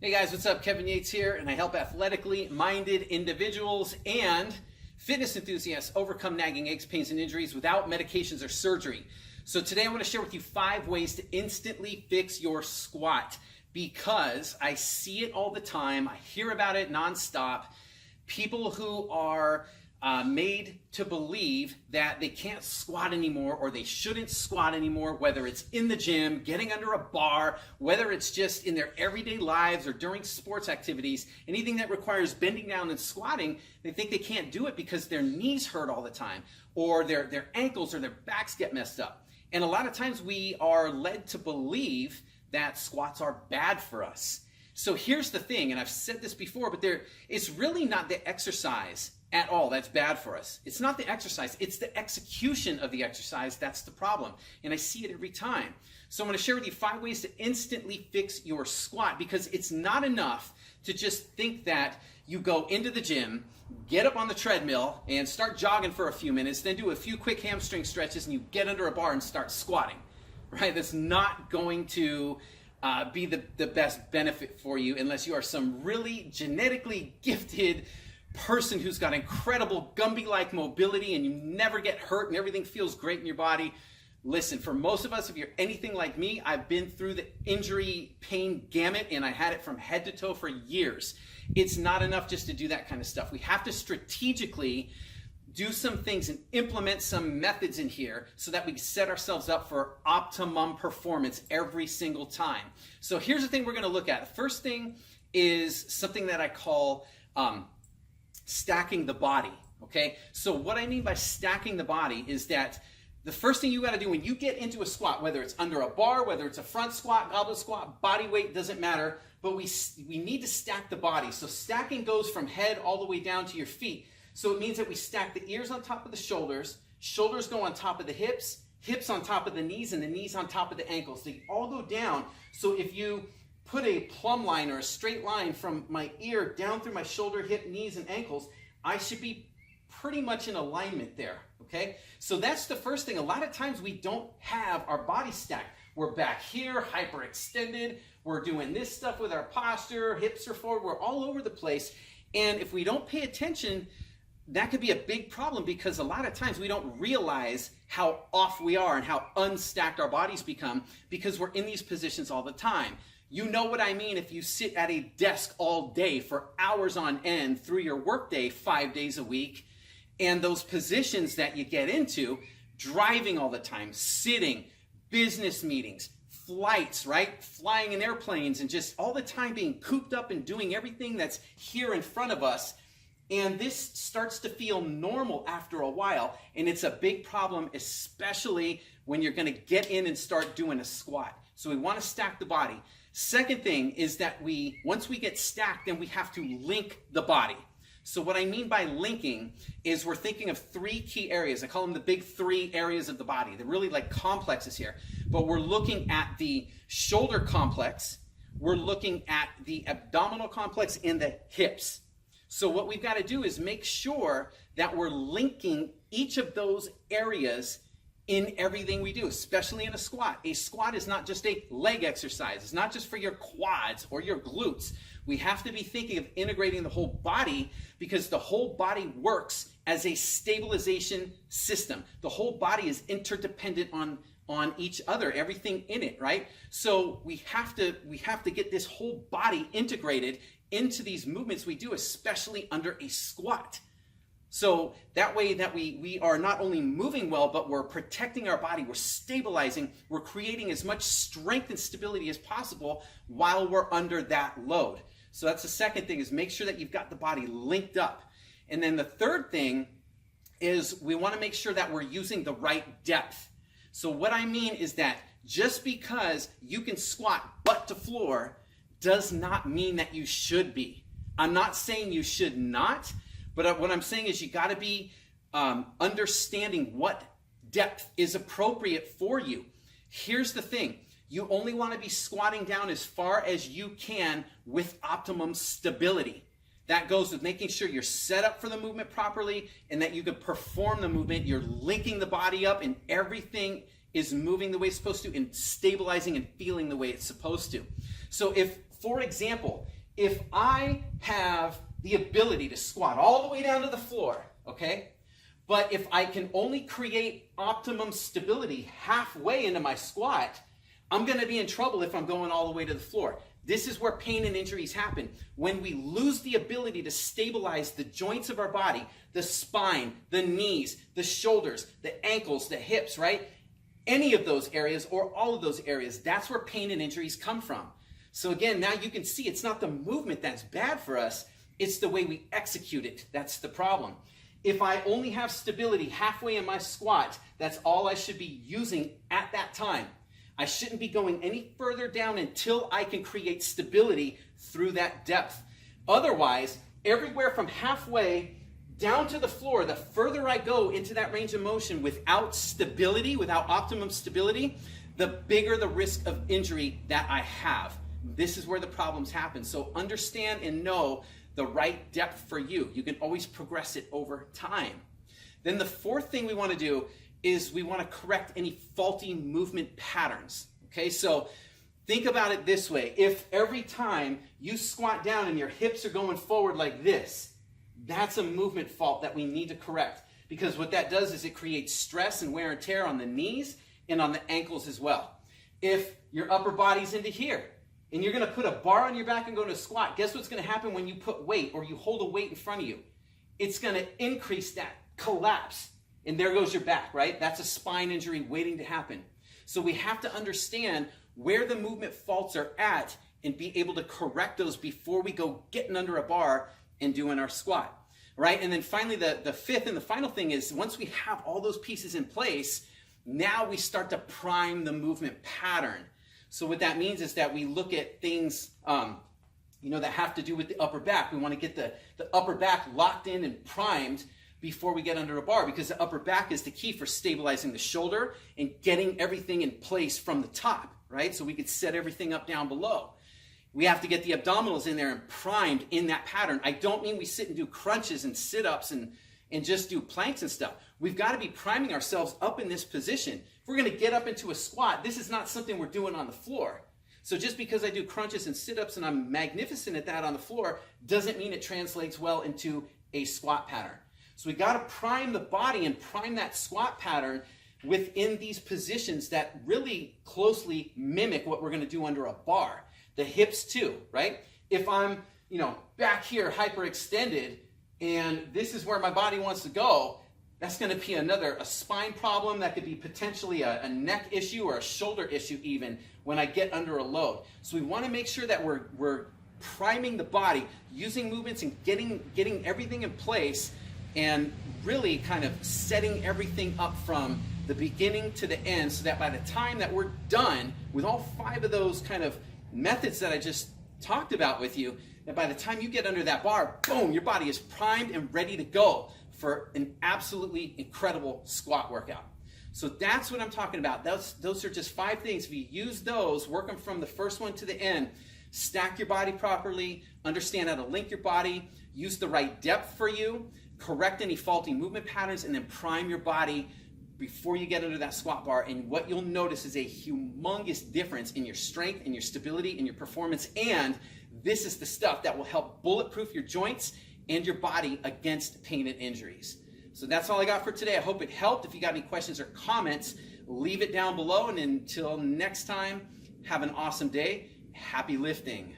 Hey guys, what's up? Kevin Yates here, and I help athletically minded individuals and fitness enthusiasts overcome nagging aches, pains, and injuries without medications or surgery. So today I want to share with you 5 ways to instantly fix your squat, because I see it all the time. I hear about it nonstop. People who are made to believe that they can't squat anymore or they shouldn't squat anymore, whether it's in the gym, getting under a bar, whether it's just in their everyday lives or during sports activities, anything that requires bending down and squatting, they think they can't do it because their knees hurt all the time, or their ankles or their backs get messed up. And a lot of times we are led to believe that squats are bad for us. So here's the thing, and I've said this before, but it's really not the exercise at all that's bad for us. It's not the exercise, it's the execution of the exercise that's the problem. And I see it every time. So I'm going to share with you 5 ways to instantly fix your squat, because it's not enough to just think that you go into the gym, get up on the treadmill, and start jogging for a few minutes, then do a few quick hamstring stretches, and you get under a bar and start squatting. Right? That's not going to be the best benefit for you unless you are some really genetically gifted person who's got incredible Gumby-like mobility and you never get hurt and everything feels great in your body. Listen, for most of us, if you're anything like me, I've been through the injury pain gamut, and I had it from head to toe for years. It's not enough just to do that kind of stuff. We have to strategically do some things and implement some methods in here so that we set ourselves up for optimum performance every single time. So here's the thing we're going to look at. The first thing is something that I call stacking the body. Okay, so what I mean by stacking the body is that the first thing you got to do when you get into a squat, whether it's under a bar, whether it's a front squat, goblet squat, body weight, doesn't matter, but we need to stack the body. So stacking goes from head all the way down to your feet. So it means that we stack the ears on top of the shoulders, shoulders go on top of the hips, hips on top of the knees, and the knees on top of the ankles. They all go down. So if you put a plumb line or a straight line from my ear down through my shoulder, hip, knees, and ankles, I should be pretty much in alignment there, okay? So that's the first thing. A lot of times we don't have our body stacked. We're back here, hyperextended. We're doing this stuff with our posture, hips are forward. We're all over the place. And if we don't pay attention, that could be a big problem, because a lot of times we don't realize how off we are and how unstacked our bodies become because we're in these positions all the time. You know what I mean if you sit at a desk all day for hours on end through your workday 5 days a week, and those positions that you get into, driving all the time, sitting, business meetings, flights, right? Flying in airplanes, and just all the time being cooped up and doing everything that's here in front of us. And this starts to feel normal after a while, and it's a big problem, especially when you're going to get in and start doing a squat. So we want to stack the body. Second thing is that once we get stacked, then we have to link the body. So what I mean by linking is we're thinking of 3 key areas. I call them the big 3 areas of the body. They're really like complexes here. But we're looking at the shoulder complex, we're looking at the abdominal complex, and the hips. So what we've got to do is make sure that we're linking each of those areas in everything we do, especially in a squat. A squat is not just a leg exercise. It's not just for your quads or your glutes. We have to be thinking of integrating the whole body, because the whole body works as a stabilization system. The whole body is interdependent on each other, everything in it, right? So we have to get this whole body integrated into these movements we do, especially under a squat. So that way that we are not only moving well, but we're protecting our body, we're stabilizing, we're creating as much strength and stability as possible while we're under that load. So that's the second thing, is make sure that you've got the body linked up. And then the third thing is we want to make sure that we're using the right depth. So what I mean is that just because you can squat butt to floor does not mean that you should be. I'm not saying you should not, but what I'm saying is you got to be understanding what depth is appropriate for you. Here's the thing. You only want to be squatting down as far as you can with optimum stability. That goes with making sure you're set up for the movement properly and that you can perform the movement. You're linking the body up and everything is moving the way it's supposed to and stabilizing and feeling the way it's supposed to. So if for example, if I have the ability to squat all the way down to the floor, okay, but if I can only create optimum stability halfway into my squat, I'm going to be in trouble if I'm going all the way to the floor. This is where pain and injuries happen. When we lose the ability to stabilize the joints of our body, the spine, the knees, the shoulders, the ankles, the hips, right? Any of those areas or all of those areas, that's where pain and injuries come from. So again, now you can see it's not the movement that's bad for us, it's the way we execute it. That's the problem. If I only have stability halfway in my squat, that's all I should be using at that time. I shouldn't be going any further down until I can create stability through that depth. Otherwise, everywhere from halfway down to the floor, the further I go into that range of motion without stability, without optimum stability, the bigger the risk of injury that I have. This is where the problems happen. So understand and know the right depth for you. You can always progress it over time. Then the fourth thing we want to do is we want to correct any faulty movement patterns. Okay, so think about it this way. If every time you squat down and your hips are going forward like this, that's a movement fault that we need to correct, because what that does is it creates stress and wear and tear on the knees and on the ankles as well. If your upper body's into here and you're going to put a bar on your back and go to a squat, guess what's going to happen when you put weight or you hold a weight in front of you? It's going to increase that collapse. And there goes your back, right? That's a spine injury waiting to happen. So we have to understand where the movement faults are at and be able to correct those before we go getting under a bar and doing our squat, right? And then finally, the fifth and the final thing is once we have all those pieces in place, now we start to prime the movement pattern. So what that means is that we look at things that have to do with the upper back. We want to get the upper back locked in and primed before we get under a bar, because the upper back is the key for stabilizing the shoulder and getting everything in place from the top, right? So we could set everything up down below. We have to get the abdominals in there and primed in that pattern. I don't mean we sit and do crunches and sit-ups and just do planks and stuff. We've got to be priming ourselves up in this position. If we're going to get up into a squat, this is not something we're doing on the floor. So just because I do crunches and sit-ups and I'm magnificent at that on the floor doesn't mean it translates well into a squat pattern. So we got to prime the body and prime that squat pattern within these positions that really closely mimic what we're going to do under a bar. The hips too, right? If I'm, back here hyperextended and this is where my body wants to go, that's going to be a spine problem. That could be potentially a neck issue or a shoulder issue even when I get under a load. So we want to make sure that we're priming the body, using movements and getting everything in place, and really kind of setting everything up from the beginning to the end, so that by the time that we're done with all 5 of those kind of methods that I just talked about with you, that by the time you get under that bar, boom, your body is primed and ready to go for an absolutely incredible squat workout. So that's what I'm talking about. Those are just 5 things. If you use those, work them from the first one to the end, stack your body properly, understand how to link your body, use the right depth for you, correct any faulty movement patterns, and then prime your body before you get under that squat bar. And what you'll notice is a humongous difference in your strength and your stability and your performance. And this is the stuff that will help bulletproof your joints and your body against pain and injuries. So that's all I got for today. I hope it helped. If you got any questions or comments, leave it down below. And until next time, have an awesome day. Happy lifting.